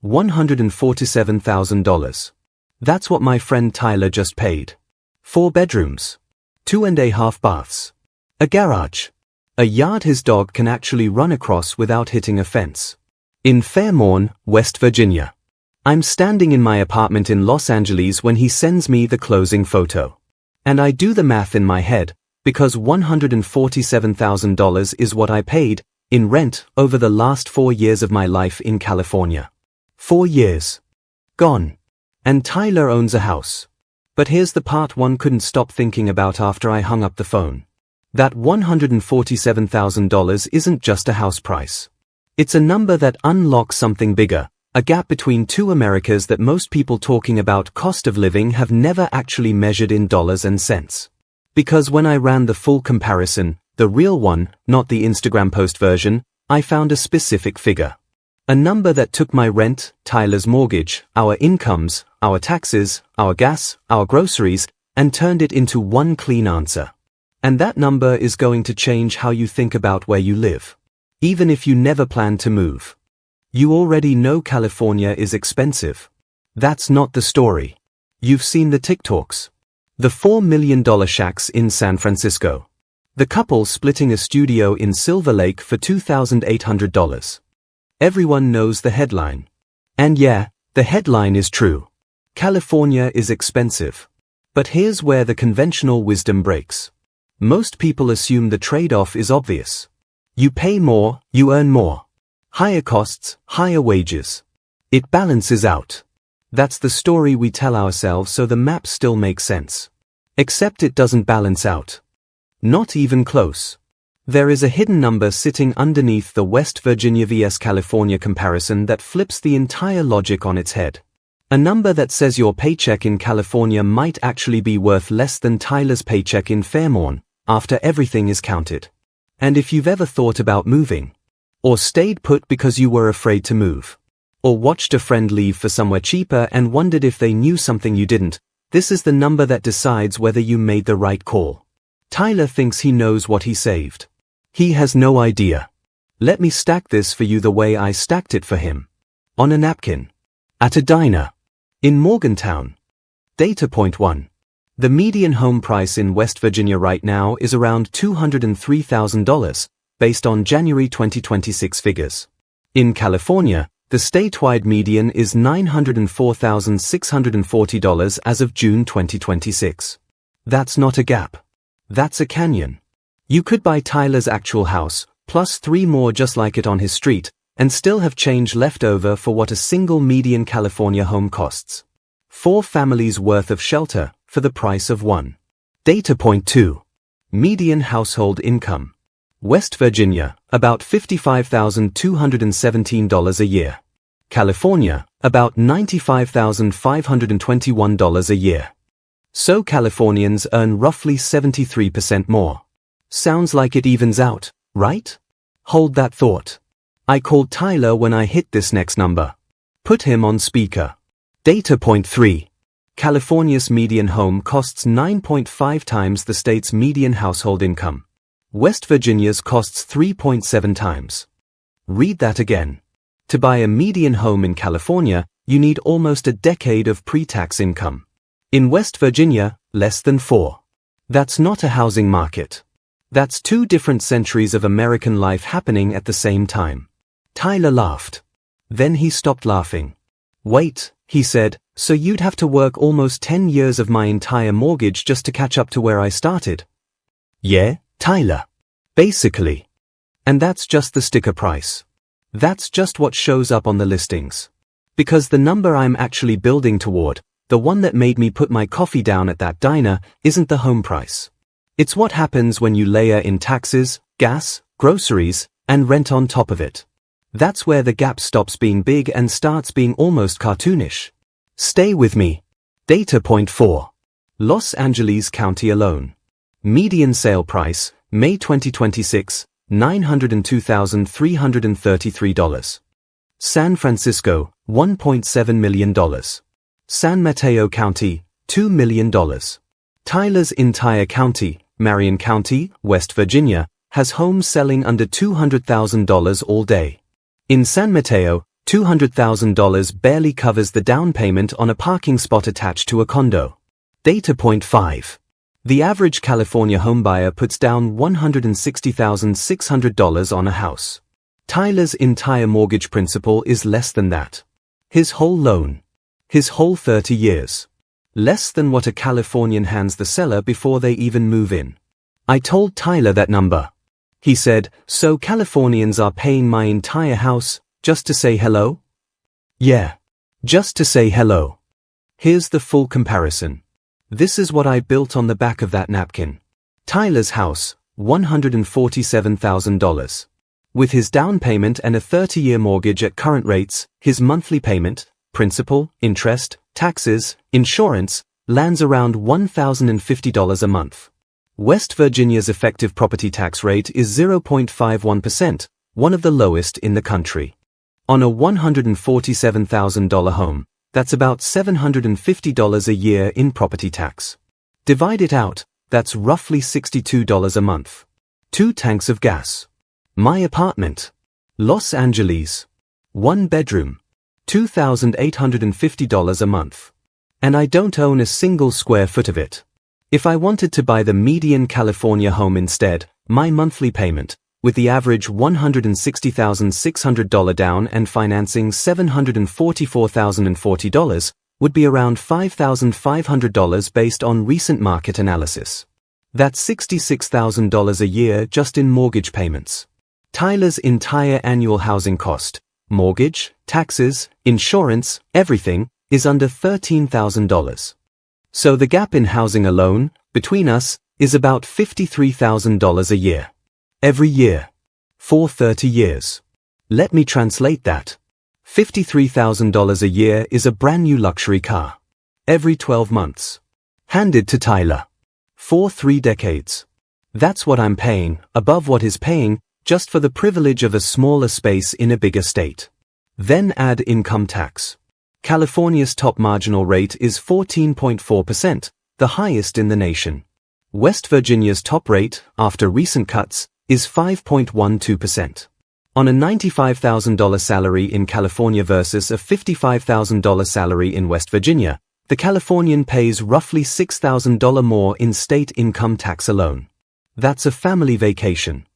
$147,000. That's what my friend Tyler just paid. 4 bedrooms. 2.5 baths. A garage. A yard his dog can actually run across without hitting a fence. In Fairmont, West Virginia. I'm standing in my apartment in Los Angeles when he sends me the closing photo. And I do the math in my head, because $147,000 is what I paid in rent over the last 4 years of my life in California. 4 years. Gone. And Tyler owns a house. But here's the part one couldn't stop thinking about after I hung up the phone. That $147,000 isn't just a house price. It's a number that unlocks something bigger, a gap between two Americas that most people talking about cost of living have never actually measured in dollars and cents. Because when I ran the full comparison, the real one, not the Instagram post version, I found a specific figure. A number that took my rent, Tyler's mortgage, our incomes, our taxes, our gas, our groceries, and turned it into one clean answer. And that number is going to change how you think about where you live. Even if you never plan to move. You already know California is expensive. That's not the story. You've seen the TikToks. The $4 million shacks in San Francisco. The couple splitting a studio in Silver Lake for $2,800. Everyone knows the headline. And yeah, the headline is true. California is expensive. But here's where the conventional wisdom breaks. Most people assume the trade-off is obvious. You pay more, you earn more. Higher costs, higher wages. It balances out. That's the story we tell ourselves, so the map still makes sense. Except it doesn't balance out. Not even close. There is a hidden number sitting underneath the West Virginia vs California comparison that flips the entire logic on its head. A number that says your paycheck in California might actually be worth less than Tyler's paycheck in Fairmont, after everything is counted. And if you've ever thought about moving, or stayed put because you were afraid to move, or watched a friend leave for somewhere cheaper and wondered if they knew something you didn't, this is the number that decides whether you made the right call. Tyler thinks he knows what he saved. He has no idea. Let me stack this for you the way I stacked it for him. On a napkin. At a diner. In Morgantown. Data point 1. The median home price in West Virginia right now is around $203,000, based on January 2026 figures. In California, the statewide median is $904,640 as of June 2026. That's not a gap. That's a canyon. You could buy Tyler's actual house, plus 3 more just like it on his street, and still have change left over for what a single median California home costs. 4 families worth of shelter, for the price of 1. Data point 2. Median household income. West Virginia, about $55,217 a year. California, about $95,521 a year. So Californians earn roughly 73% more. Sounds like it evens out, right? Hold that thought. I called Tyler when I hit this next number. Put him on speaker. Data point 3. California's median home costs 9.5 times the state's median household income. West Virginia's costs 3.7 times. Read that again. To buy a median home in California, you need almost a decade of pre-tax income. In West Virginia, less than 4. That's not a housing market. That's 2 different centuries of American life happening at the same time. Tyler laughed. Then he stopped laughing. Wait, he said, so you'd have to work almost 10 years of my entire mortgage just to catch up to where I started? Yeah, Tyler. Basically. And that's just the sticker price. That's just what shows up on the listings. Because the number I'm actually building toward, the one that made me put my coffee down at that diner, isn't the home price. It's what happens when you layer in taxes, gas, groceries, and rent on top of it. That's where the gap stops being big and starts being almost cartoonish. Stay with me. Data point 4. Los Angeles County alone. Median sale price, May 2026, $902,333. San Francisco, $1.7 million. San Mateo County, $2 million. Tyler's entire county, Marion County, West Virginia, has homes selling under $200,000 all day. In San Mateo, $200,000 barely covers the down payment on a parking spot attached to a condo. Data point 5. The average California homebuyer puts down $160,600 on a house. Tyler's entire mortgage principal is less than that. His whole loan. His whole 30 years. Less than what a Californian hands the seller before they even move in. I told Tyler that number. He said, "So Californians are paying my entire house just to say hello?" Yeah. Just to say hello. Here's the full comparison. This is what I built on the back of that napkin. Tyler's house, $147,000. With his down payment and a 30-year mortgage at current rates, his monthly payment, principal, interest, taxes, insurance, lands around $1,050 a month. West Virginia's effective property tax rate is 0.51%, one of the lowest in the country. On a $147,000 home, that's about $750 a year in property tax. Divide it out, that's roughly $62 a month. 2 tanks of gas. My apartment. Los Angeles. 1 bedroom. $2,850 a month. And I don't own a single square foot of it. If I wanted to buy the median California home instead, my monthly payment, with the average $160,600 down and financing $744,040, would be around $5,500 based on recent market analysis. That's $66,000 a year just in mortgage payments. Tyler's entire annual housing cost, mortgage, taxes, insurance, everything, is under $13,000. So the gap in housing alone, between us, is about $53,000 a year. Every year. For 30 years. Let me translate that. $53,000 a year is a brand new luxury car. Every 12 months. Handed to Tyler. For 3 decades. That's what I'm paying, above what he's paying, just for the privilege of a smaller space in a bigger state. Then add income tax. California's top marginal rate is 14.4%, the highest in the nation. West Virginia's top rate, after recent cuts, is 5.12%. On a $95,000 salary in California versus a $55,000 salary in West Virginia, the Californian pays roughly $6,000 more in state income tax alone. That's a family vacation.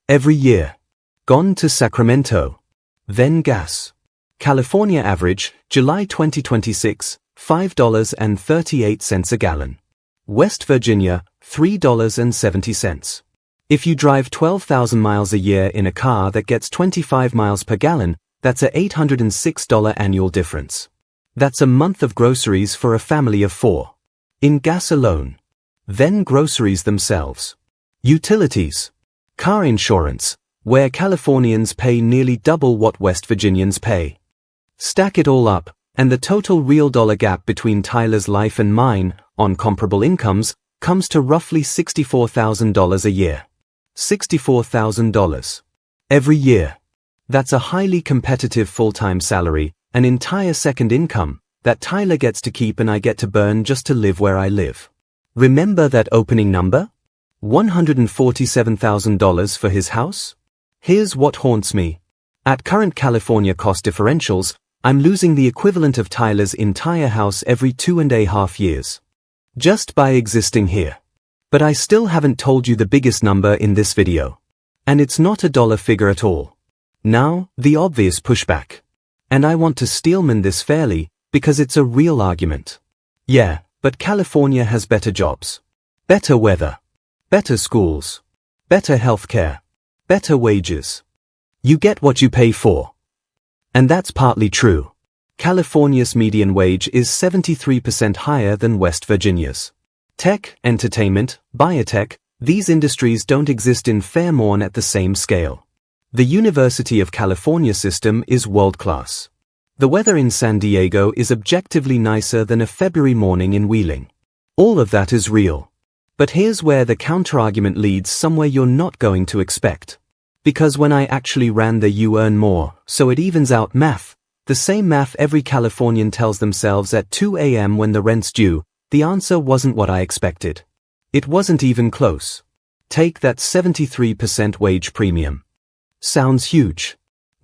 Every year. Gone to Sacramento. Then gas. California average, July 2026, $5.38 a gallon. West Virginia, $3.70. If you drive 12,000 miles a year in a car that gets 25 miles per gallon, that's a $806 annual difference. That's a month of groceries for a family of 4. In gas alone. Then groceries themselves. Utilities. Car insurance, where Californians pay nearly double what West Virginians pay. Stack it all up, and the total real dollar gap between Tyler's life and mine, on comparable incomes, comes to roughly $64,000 a year. $64,000. Every year. That's a highly competitive full-time salary, an entire second income, that Tyler gets to keep and I get to burn just to live where I live. Remember that opening number? $147,000 for his house? Here's what haunts me. At current California cost differentials, I'm losing the equivalent of Tyler's entire house every 2.5 years. Just by existing here. But I still haven't told you the biggest number in this video. And it's not a dollar figure at all. Now, the obvious pushback. And I want to steelman this fairly, because it's a real argument. Yeah, but California has better jobs. Better weather. Better schools. Better healthcare. Better wages. You get what you pay for. And that's partly true. California's median wage is 73% higher than West Virginia's. Tech, entertainment, biotech, these industries don't exist in Fairmont at the same scale. The University of California system is world-class. The weather in San Diego is objectively nicer than a February morning in Wheeling. All of that is real. But here's where the counterargument leads somewhere you're not going to expect. Because when I actually ran the "you earn more, so it evens out" math, the same math every Californian tells themselves at 2 a.m. when the rent's due, the answer wasn't what I expected. It wasn't even close. Take that 73% wage premium. Sounds huge.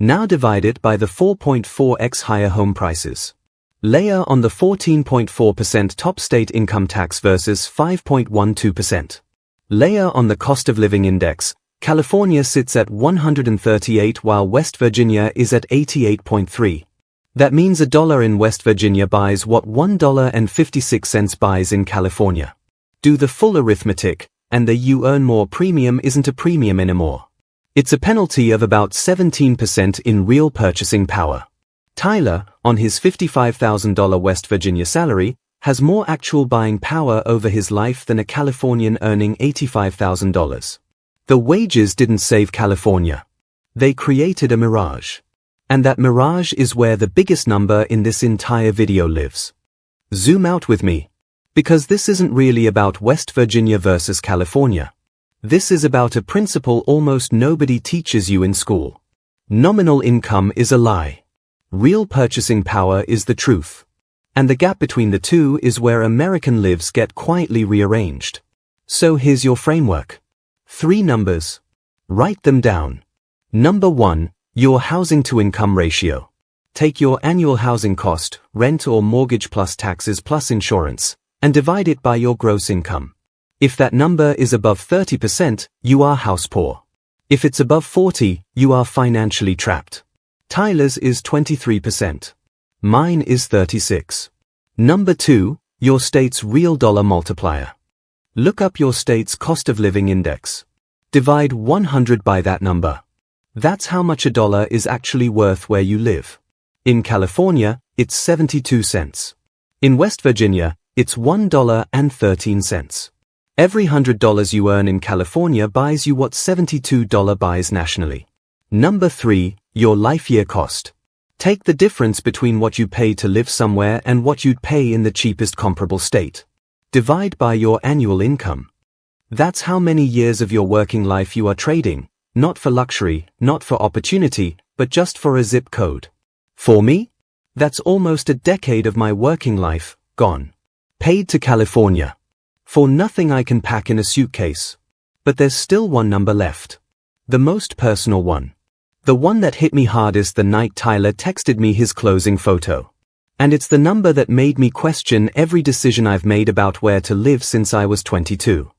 Now divide it by the 4.4x higher home prices. Layer on the 14.4% top state income tax versus 5.12%. Layer on the cost of living index. California sits at 138 while West Virginia is at 88.3. That means $1 in West Virginia buys what $1.56 buys in California. Do the full arithmetic, and the you earn more premium isn't a premium anymore. It's a penalty of about 17% in real purchasing power. Tyler, on his $55,000 West Virginia salary, has more actual buying power over his life than a Californian earning $85,000. The wages didn't save California. They created a mirage. And that mirage is where the biggest number in this entire video lives. Zoom out with me. Because this isn't really about West Virginia versus California. This is about a principle almost nobody teaches you in school. Nominal income is a lie. Real purchasing power is the truth. And the gap between the two is where American lives get quietly rearranged. So here's your framework. 3 numbers. Write them down. Number 1, your housing to income ratio. Take your annual housing cost, rent or mortgage plus taxes plus insurance, and divide it by your gross income. If that number is above 30%, you are house poor. If it's above 40, you are financially trapped. Tyler's is 23%. Mine is 36. Number 2, your state's real dollar multiplier. Look up your state's cost of living index. Divide 100 by that number. That's how much $1 is actually worth where you live. In California, it's 72 cents. In West Virginia, it's $1.13. Every $100 you earn in California buys you what $72 buys nationally. Number 3, your life year cost. Take the difference between what you pay to live somewhere and what you'd pay in the cheapest comparable state. Divide by your annual income. That's how many years of your working life you are trading, not for luxury, not for opportunity, but just for a zip code. For me, that's almost a decade of my working life, gone. Paid to California. For nothing I can pack in a suitcase. But there's still one number left. The most personal one. The one that hit me hardest the night Tyler texted me his closing photo. And it's the number that made me question every decision I've made about where to live since I was 22.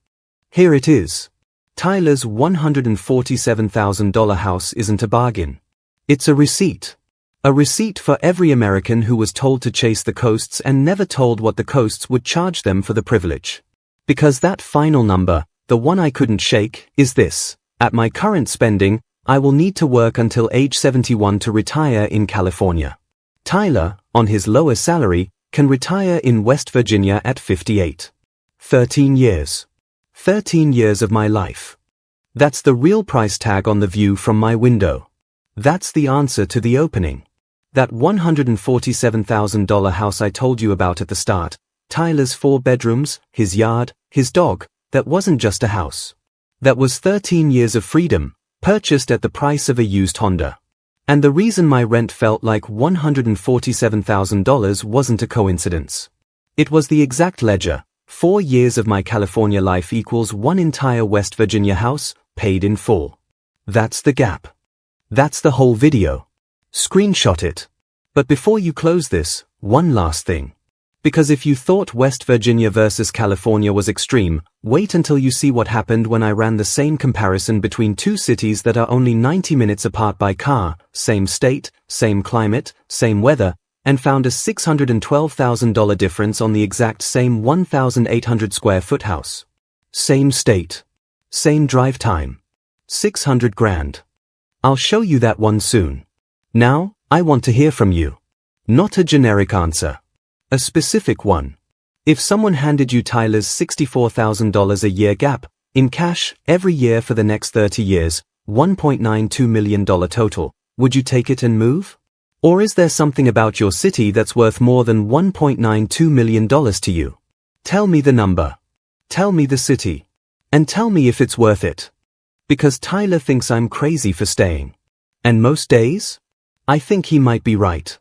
Here it is. Tyler's $147,000 house isn't a bargain. It's a receipt. A receipt for every American who was told to chase the coasts and never told what the coasts would charge them for the privilege. Because that final number, the one I couldn't shake, is this. At my current spending, I will need to work until age 71 to retire in California. Tyler, on his lower salary, can retire in West Virginia at 58. 13 years. 13 years of my life. That's the real price tag on the view from my window. That's the answer to the opening. That $147,000 house I told you about at the start, Tyler's 4 bedrooms, his yard, his dog, that wasn't just a house. That was 13 years of freedom, purchased at the price of a used Honda. And the reason my rent felt like $147,000 wasn't a coincidence. It was the exact ledger. 4 years of my California life equals 1 entire West Virginia house, paid in full. That's the gap. That's the whole video. Screenshot it. But before you close this, one last thing. Because if you thought West Virginia versus California was extreme, wait until you see what happened when I ran the same comparison between 2 cities that are only 90 minutes apart by car, same state, same climate, same weather, and found a $612,000 difference on the exact same 1,800 square foot house. Same state. Same drive time. 600 grand. I'll show you that one soon. Now, I want to hear from you. Not a generic answer. A specific one. If someone handed you Tyler's $64,000 a year gap, in cash, every year for the next 30 years, $1.92 million total, would you take it and move? Or is there something about your city that's worth more than $1.92 million to you? Tell me the number. Tell me the city. And tell me if it's worth it. Because Tyler thinks I'm crazy for staying. And most days? I think he might be right.